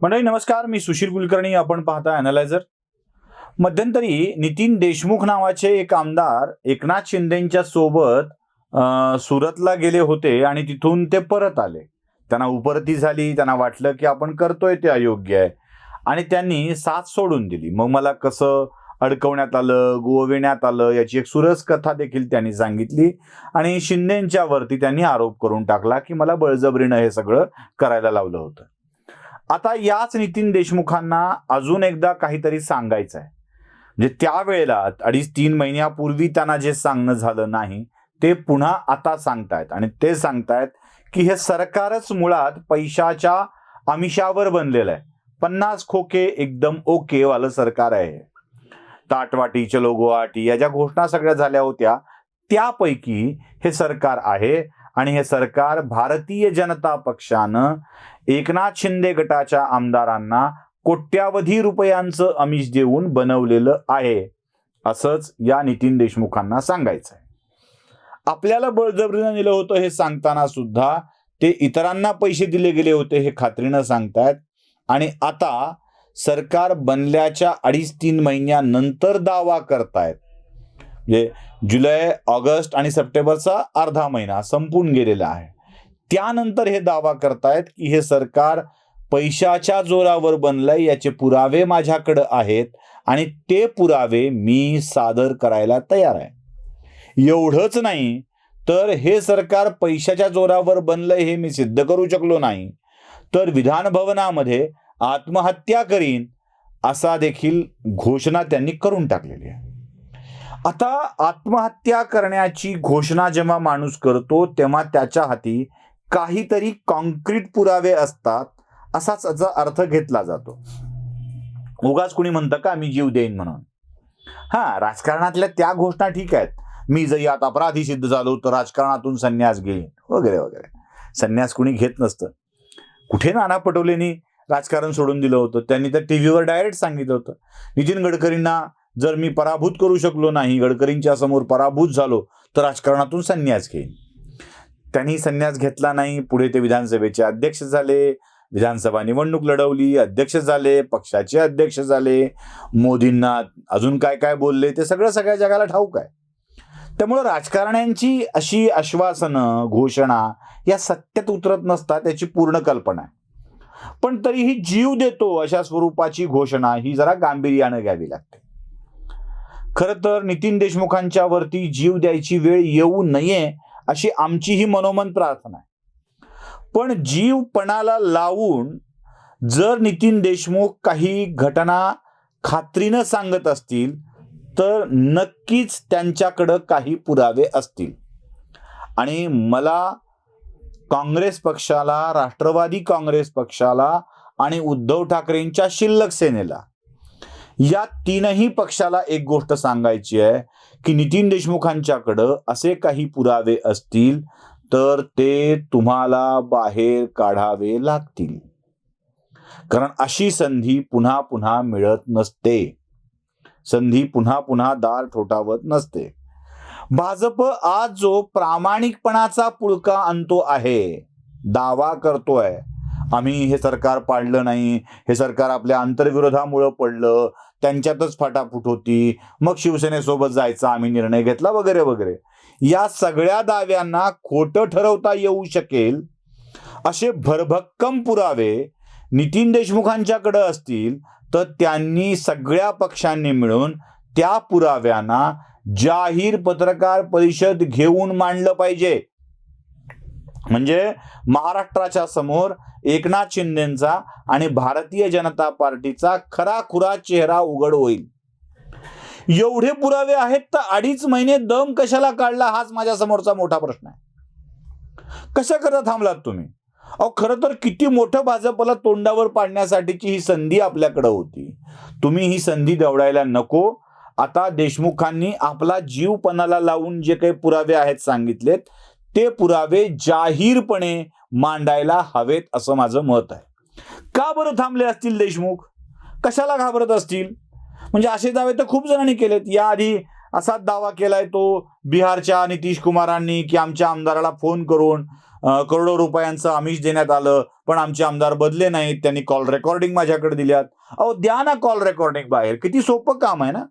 मंडळी नमस्कार, मी सुशील कुलकर्णी. आपण पाहता अॅनालायझर. मध्यंतरी नितीन देशमुख नावाचे एक आमदार एकनाथ शिंदेच्या सोबत सुरतला गेले होते आणि तिथून ते परत आले. त्यांना उपरती झाली, त्यांना वाटलं की आपण करतोय ते अयोग्य आहे आणि त्यांनी साथ सोडून दिली. मग मला कसं अडकवण्यात आलं, गोवविण्यात आलं याची एक सुरस कथा देखील त्यांनी सांगितली आणि शिंदेच्या वरती त्यांनी आरोप करून टाकला की मला बळजबरीनं हे सगळं करायला लावलं होतं. आता याच नितीन देशमुखांना अजून एकदा काहीतरी सांगायचं आहे. म्हणजे त्यावेळेला 2.5-3 महिन्यापूर्वी त्यांना जे सांगणं झालं नाही ते पुन्हा आता सांगतायत आणि ते सांगतायत की हे सरकारच मुळात पैशाच्या आमिषावर बनलेलं आहे. 50 खोके एकदम ओके वालं सरकार आहे. ताटवाटी चलो गुवाहाटी या ज्या घोषणा सगळ्या झाल्या होत्या त्यापैकी हे सरकार आहे आणि हे सरकार भारतीय जनता पक्षानं एकनाथ शिंदे गटाच्या आमदारांना कोट्यावधी रुपयांचं आमिष देऊन बनवलेलं आहे, असंच या नितीन देशमुखांना सांगायचं आहे. आपल्याला बळजबरीनं दिलं होतं हे सांगताना सुद्धा ते इतरांना पैसे दिले गेले होते हे खात्रीनं सांगतायत आणि आता सरकार बनल्याच्या 2.5-3 महिन्यानंतर दावा करतायत. म्हणजे जुलै, ऑगस्ट आणि सप्टेंबरचा अर्धा महिना संपून गेलेला आहे. त्यानंतर हे दावा करतायत की हे सरकार पैशाच्या जोरावर बनलंय, याचे पुरावे माझ्याकडे आहेत आणि ते पुरावे मी सादर करायला तयार आहे. एवढंच नाही तर हे सरकार पैशाच्या जोरावर बनलंय हे मी सिद्ध करू शकलो नाही तर विधान भवनामध्ये आत्महत्या करीन असा देखील घोषणा त्यांनी करून टाकलेली आहे. आता आत्महत्या करण्याची घोषणा जेव्हा माणूस करतो तेव्हा त्याच्या हाती काहीतरी कॉन्क्रीट पुरावे असतात असाच याचा अर्थ घेतला जातो. उगाच कुणी म्हणतं का मी जीव देईन म्हणून. राजकारणातल्या त्या घोषणा ठीक आहेत, मी जर यात अपराधी सिद्ध झालो तर राजकारणातून संन्यास घेईन वगैरे वगैरे. संन्यास कुणी घेत नसतं. कुठे नाना पटोलेंनी राजकारण सोडून दिलं होतं? त्यांनी तर टीव्हीवर डायरेक्ट सांगितलं होतं नितीन गडकरींना जर मी पराभूत करू शकलो नाही, गडकरींच्या समोर पराभूत झालो तर राजकारणातून संन्यास घेईन. त्यांनी संन्यास घेतला नाही. पुढे ते विधानसभेचे अध्यक्ष झाले, विधानसभा निवडणूक लढवली, अध्यक्ष झाले, पक्षाचे अध्यक्ष झाले. मोदींना अजून काय काय बोलले ते सगळं सगळ्या जगाला ठाऊक आहे. त्यामुळं राजकारण्यांची अशी आश्वासनं, घोषणा या सत्यात उतरत नसतात याची पूर्ण कल्पना आहे. पण तरीही जीव देतो अशा स्वरूपाची घोषणा ही जरा गांभीर्यानं घ्यावी लागते. खरं तर नितीन देशमुखांच्या वरती जीव द्यायची वेळ येऊ नये अशी आमची ही मनोमन प्रार्थना आहे. पण जीव पणाला लावून जर नितीन देशमुख काही घटना खात्रीनं सांगत असतील तर नक्कीच त्यांच्याकडं काही पुरावे असतील आणि मला काँग्रेस पक्षाला, राष्ट्रवादी काँग्रेस पक्षाला आणि उद्धव ठाकरेंच्या शिल्लक सेनेला या तीनही पक्षाला एक गोष्ट सांगायची आहे की नितीन देशमुखांच्याकडं असे काही पुरावे असतील तर ते तुम्हाला बाहेर काढावे लागतील. कारण अशी संधी पुन्हा पुन्हा मिळत नसते. संधी पुन्हा पुन्हा दार ठोठावत नसते. भाजप आज जो प्रामाणिकपणाचा पुळका आणतो आहे, दावा करतोय आम्ही हे सरकार पाडलं नाही, हे सरकार आपल्या आंतरविरोधामुळे पडलं, त्यांच्यातच फाटाफूट होती, मग शिवसेनेसोबत जायचा आम्ही निर्णय घेतला वगैरे वगैरे, या सगळ्या दाव्यांना खोटं ठरवता येऊ शकेल असे भरभक्कम पुरावे नितीन देशमुखांच्याकडे असतील तर त्यांनी सगळ्या पक्षांनी मिळून त्या पुराव्यांना जाहीर पत्रकार परिषद घेऊन मांडलं पाहिजे. म्हणजे महाराष्ट्राच्या समोर एकनाथ शिंदेचा आणि भारतीय जनता पार्टीचा खराखुरा चेहरा उघड होईल. एवढे पुरावे आहेत तर 2.5 महिने दम कशाला काढला हाच माझ्या समोरचा मोठा प्रश्न आहे. कशा करता थांबलात तुम्ही? खरं तर किती मोठं भाजपला तोंडावर पाडण्यासाठीची ही संधी आपल्याकडे होती. तुम्ही ही संधी दवडायला नको. आता देशमुखांनी आपला जीव पणाला लावून जे काही पुरावे आहेत सांगितलेत ते पुरावे जाहीरपणे मांडायला हवेत असं माझं मत आहे. का बरं थांबले असतील देशमुख? कशाला घाबरत असतील? म्हणजे असे दावे तर खूप जणांनी केलेत. याआधी असाच दावा केलाय तो बिहारच्या नितीश कुमारांनी की आमच्या आमदाराला फोन करून करोडो रुपयांचं आमिष देण्यात आलं, पण आमचे आमदार बदले नाहीत, त्यांनी कॉल रेकॉर्डिंग माझ्याकडे दिल्यात. अहो द्या ना कॉल रेकॉर्डिंग बाहेर, किती सोपं काम आहे ना.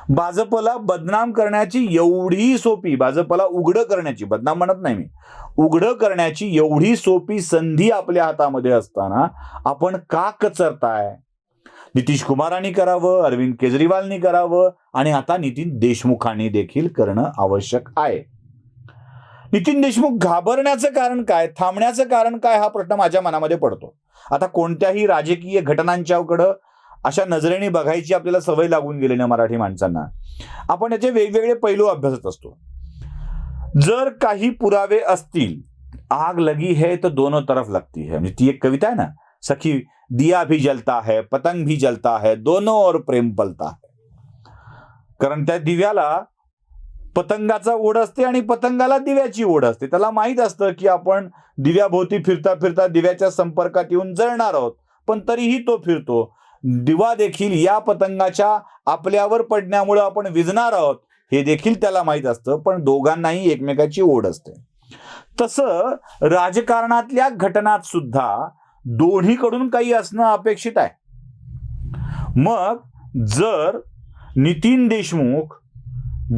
भाजपला बदनाम करण्याची एवढी सोपी, भाजपला उघडं करण्याची, बदनाम म्हणत नाही मी, उघडं करण्याची एवढी सोपी संधी आपल्या हातामध्ये असताना आपण का कचरताय? नितीश कुमारांनी करावं, अरविंद केजरीवालनी करावं आणि आता नितीन देशमुखांनी देखील करणं आवश्यक आहे. नितीन देशमुख घाबरण्याचं कारण काय, थांबण्याचं कारण काय, हा प्रश्न माझ्या मनामध्ये पडतो. आता कोणत्याही राजकीय घटनांच्याकडं अशा नजरेने बघायची आपल्याला सवय लागून गेली ना मराठी माणसांना. आपण याचे वेगवेगळे पैलू अभ्यासत असतो. जर काही पुरावे असतील, आग लगी है तो दोनों तरफ लगती है, म्हणजे ती एक कविता आहे ना, सखी दिया भी जलता है पतंग भी जलता है दोनों और प्रेम पलता है. कारण त्या दिव्याला पतंगाचा ओढ असते आणि पतंगाला दिव्याची ओढ असते. त्याला माहित असतं की आपण दिव्याभोवती फिरता फिरता दिव्याच्या संपर्कात येऊन जळणार आहोत, पण तरीही तो फिरतो. दिवा देखील या पतंगाच्या आपल्यावर पडण्यामुळे आपण विझणार आहोत हे देखील त्याला माहित असतं, पण दोघांनाही एकमेकाची ओढ असते. तसं राजकारणातल्या घटनात सुद्धा दोन्हीकडून काही असणं अपेक्षित आहे. मग जर नितीन देशमुख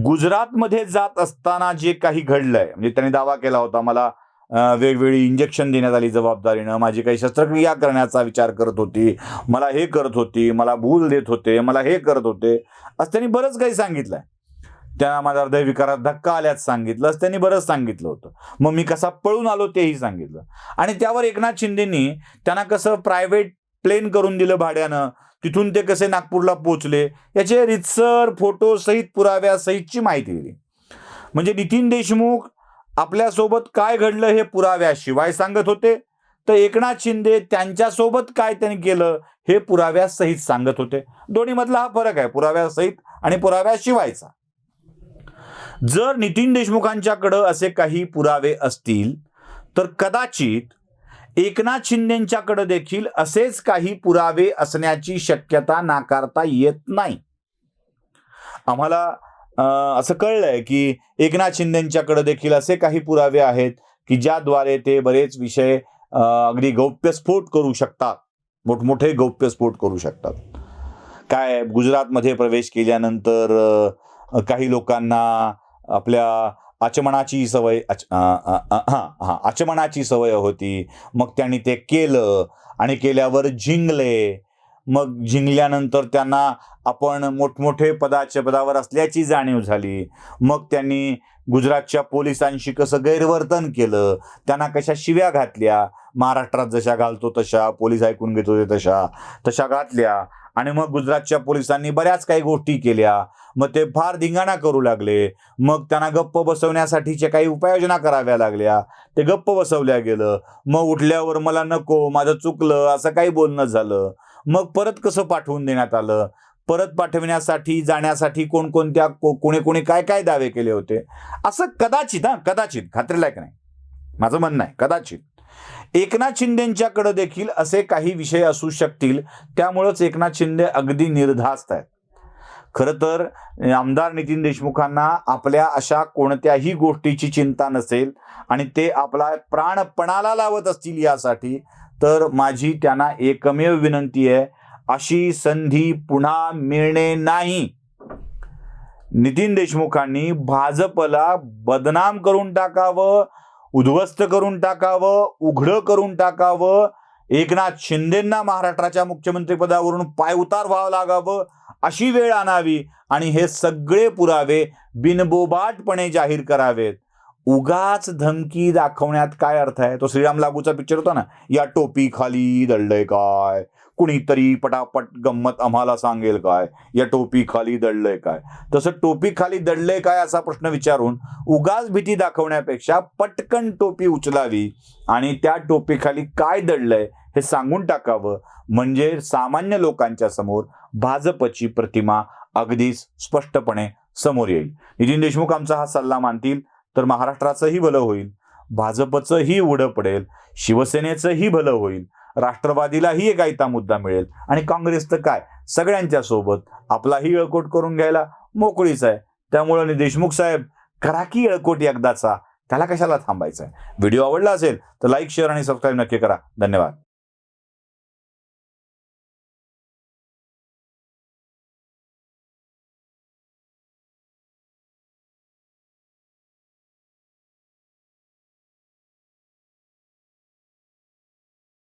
गुजरातमध्ये जात असताना जे काही घडलंय, म्हणजे त्यांनी दावा केला होता मला वेगवेगळी इंजेक्शन देण्यात आली जबाबदारीनं, माझी काही शस्त्रक्रिया करण्याचा विचार करत होती, मला हे करत होती, मला भूल देत होते, मला हे करत होते, असं त्यांनी बरंच काही सांगितलंय. त्या माझा हृदयविकारात धक्का आल्याच सांगितलं, असं त्यांनी बरंच सांगितलं होतं. मग मी कसा पळून आलो तेही सांगितलं. आणि त्यावर एकनाथ शिंदेंनी त्यांना कसं प्रायव्हेट प्लेन करून दिलं भाड्यानं, तिथून ते कसे नागपूरला पोहोचले याचे रितसर फोटो सहित पुराव्यासहितची माहिती दिली. म्हणजे नितीन देशमुख आपल्यासोबत काय घडलं हे पुराव्याशिवाय सांगत होते, तर एकनाथ शिंदे त्यांच्यासोबत काय त्यांनी केलं हे पुराव्यासहित सांगत होते. दोन्ही मधला हा फरक आहे, पुराव्यासहित आणि पुराव्याशिवायचा. जर नितीन देशमुखांच्याकडं असे काही पुरावे असतील तर कदाचित एकनाथ शिंदेंच्याकडे देखील असेच काही पुरावे असण्याची शक्यता नाकारता येत नाही. आम्हाला असं कळलंय की एकनाथ शिंदेंच्याकडे देखील असे काही पुरावे आहेत की ज्याद्वारे ते बरेच विषय अगदी गौप्यस्फोट करू शकतात, मोठमोठे गौप्यस्फोट करू शकतात. काय गुजरातमध्ये प्रवेश केल्यानंतर काही लोकांना आपल्या आचमनाची सवय आचमनाची सवय होती, मग त्यांनी ते केलं आणि केल्यावर झिंगले. मग झिंगल्यानंतर त्यांना आपण मोठमोठे पदावर असल्याची जाणीव झाली. मग त्यांनी गुजरातच्या पोलिसांशी कसं गैरवर्तन केलं, त्यांना कशा शिव्या घातल्या, महाराष्ट्रात जशा घालतो तशा, पोलीस ऐकून घेत होते तशा घातल्या. आणि मग गुजरातच्या पोलिसांनी बऱ्याच काही गोष्टी केल्या. मग ते फार धिंगाणा करू लागले. मग त्यांना गप्प बसवण्यासाठीच्या काही उपाययोजना कराव्या लागल्या, ते गप्प बसवल्या गेलं. मग उठल्यावर मला नको, माझं चुकलं, असं काही बोलणं झालं. मग परत कसं पाठवून देण्यात आलं, परत पाठवण्यासाठी जाण्यासाठी कोणकोणत्या कोणी काय काय दावे केले होते, असं कदाचित खात्रीलायक नाही, माझं म्हणणं आहे कदाचित एकनाथ शिंदेंच्याकडे देखील असे काही विषय असू शकतील. त्यामुळेच एकनाथ शिंदे अगदी निर्धास्त आहेत. खरं तर आमदार नितीन देशमुखांना आपल्या अशा कोणत्याही गोष्टीची चिंता नसेल आणि ते आपला प्राण पणाला लावत असतील यासाठी, तर माझी त्यांना एकमेव विनंती आहे, अशी संधी पुन्हा मिळणे नाही. नितीन देशमुखांनी भाजपला बदनाम करून टाकावं, उद्ध्वस्त करून टाकावं, उघडं करून टाकावं, एकनाथ शिंदेंना महाराष्ट्राच्या मुख्यमंत्री पदावरून पायउतार व्हावं लागावं, अशी वेळ आणावी आणि हे सगळे पुरावे बिनबोबाटपणे जाहीर करावेत. उगाच धमकी दाखवण्यात काय अर्थ आहे? तो श्रीराम लागूचा पिक्चर होता ना, या टोपी खाली दडलंय काय, कुणीतरी पटापट गंमत आम्हाला सांगेल काय, या टोपी खाली दडलंय काय. तसं टोपी खाली दडलंय काय असा प्रश्न विचारून उगाच भीती दाखवण्यापेक्षा पटकन टोपी उचलावी आणि त्या टोपी खाली काय दडलंय हे सांगून टाकावं. म्हणजे सामान्य लोकांच्या समोर भाजपची प्रतिमा अगदीच स्पष्टपणे समोर येईल. नितीन देशमुख आमचा हा सल्ला मानतील तर महाराष्ट्राचंही भलं होईल, भाजपचंही उडं पडेल, शिवसेनेचंही भलं होईल, राष्ट्रवादीलाही एक आयता मुद्दा मिळेल आणि काँग्रेस तर काय सगळ्यांच्या सोबत आपलाही येळकोट करून घ्यायला मोकळीच आहे. त्यामुळे देशमुख साहेब करा की येळकोट एकदाचा, त्याला कशाला थांबायचं आहे? व्हिडिओ आवडला असेल तर लाईक, शेअर आणि सबस्क्राईब नक्की करा. धन्यवाद.